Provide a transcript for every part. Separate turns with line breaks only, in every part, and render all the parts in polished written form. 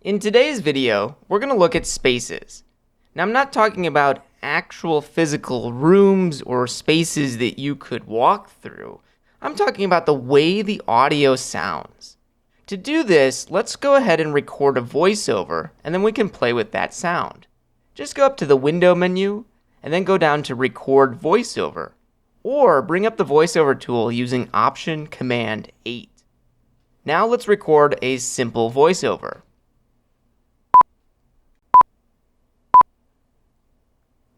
In today's video, we're going to look at spaces. Now, I'm not talking about actual physical rooms or spaces that you could walk through. I'm talking about the way the audio sounds. To do this, let's go ahead and record a voiceover, and then we can play with that sound. Just go up to the window menu, and then go down to Record Voiceover, or bring up the voiceover tool using Option Command 8. Now let's record a simple voiceover.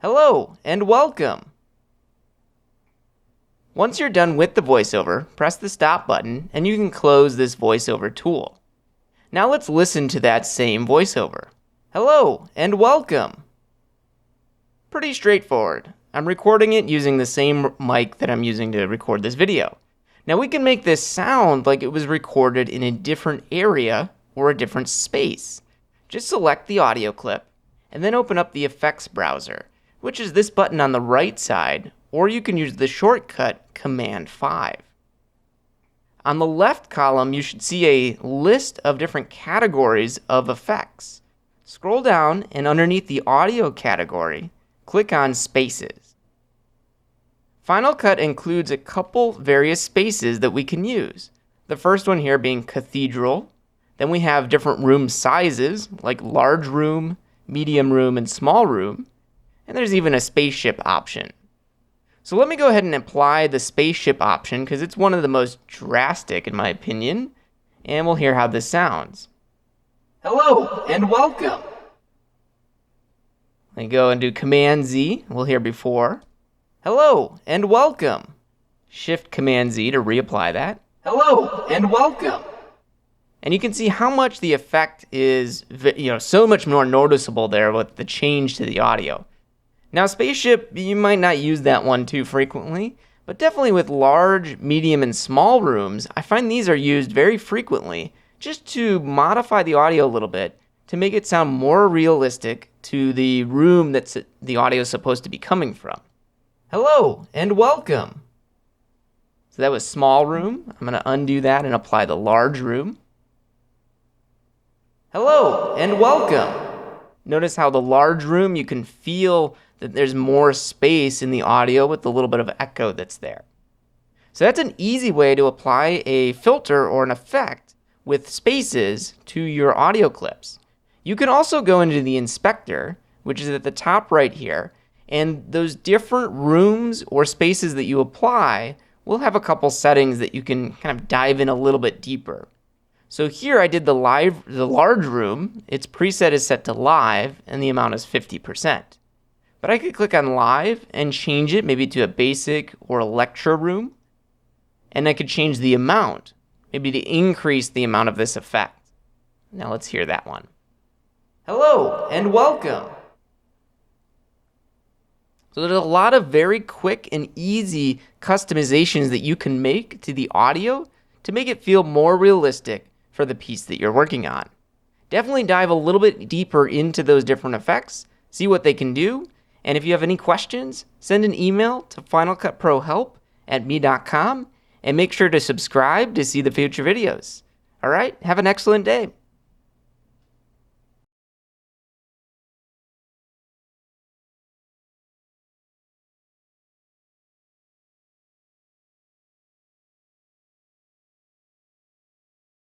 Hello, and welcome. Once you're done with the voiceover, press the stop button, and you can close this voiceover tool. Now let's listen to that same voiceover. Hello, and welcome. Pretty straightforward. I'm recording it using the same mic that I'm using to record this video. Now we can make this sound like it was recorded in a different area or a different space. Just select the audio clip, and then open up the effects browser, which is this button on the right side, or you can use the shortcut Command 5. On the left column, you should see a list of different categories of effects. Scroll down, and underneath the audio category, click on Spaces. Final Cut includes a couple various spaces that we can use. The first one here being Cathedral. Then we have different room sizes, like large room, medium room, and small room. And there's even a spaceship option. So let me go ahead and apply the spaceship option because it's one of the most drastic in my opinion, and we'll hear how this sounds. Hello and welcome. Let me go and do Command Z, we'll hear before. Hello and welcome. Shift Command Z to reapply that. Hello and welcome. And you can see how much the effect is, so much more noticeable there with the change to the audio. Now, spaceship, you might not use that one too frequently, but definitely with large, medium, and small rooms, I find these are used very frequently just to modify the audio a little bit to make it sound more realistic to the room that the audio is supposed to be coming from. Hello, and welcome. So that was small room. I'm going to undo that and apply the large room. Hello, and welcome. Notice how the large room, you can feel that there's more space in the audio with the little bit of echo that's there. So that's an easy way to apply a filter or an effect with spaces to your audio clips. You can also go into the inspector, which is at the top right here, and those different rooms or spaces that you apply will have a couple settings that you can kind of dive in a little bit deeper. So here I did the large room. Its preset is set to live, and the amount is 50%. But I could click on live and change it maybe to a basic or a lecture room. And I could change the amount, maybe to increase the amount of this effect. Now let's hear that one. Hello and welcome. So there's a lot of very quick and easy customizations that you can make to the audio to make it feel more realistic for the piece that you're working on. Definitely dive a little bit deeper into those different effects, see what they can do, and if you have any questions, send an email to finalcutprohelp@me.com and make sure to subscribe to see the future videos. All right, have an excellent day.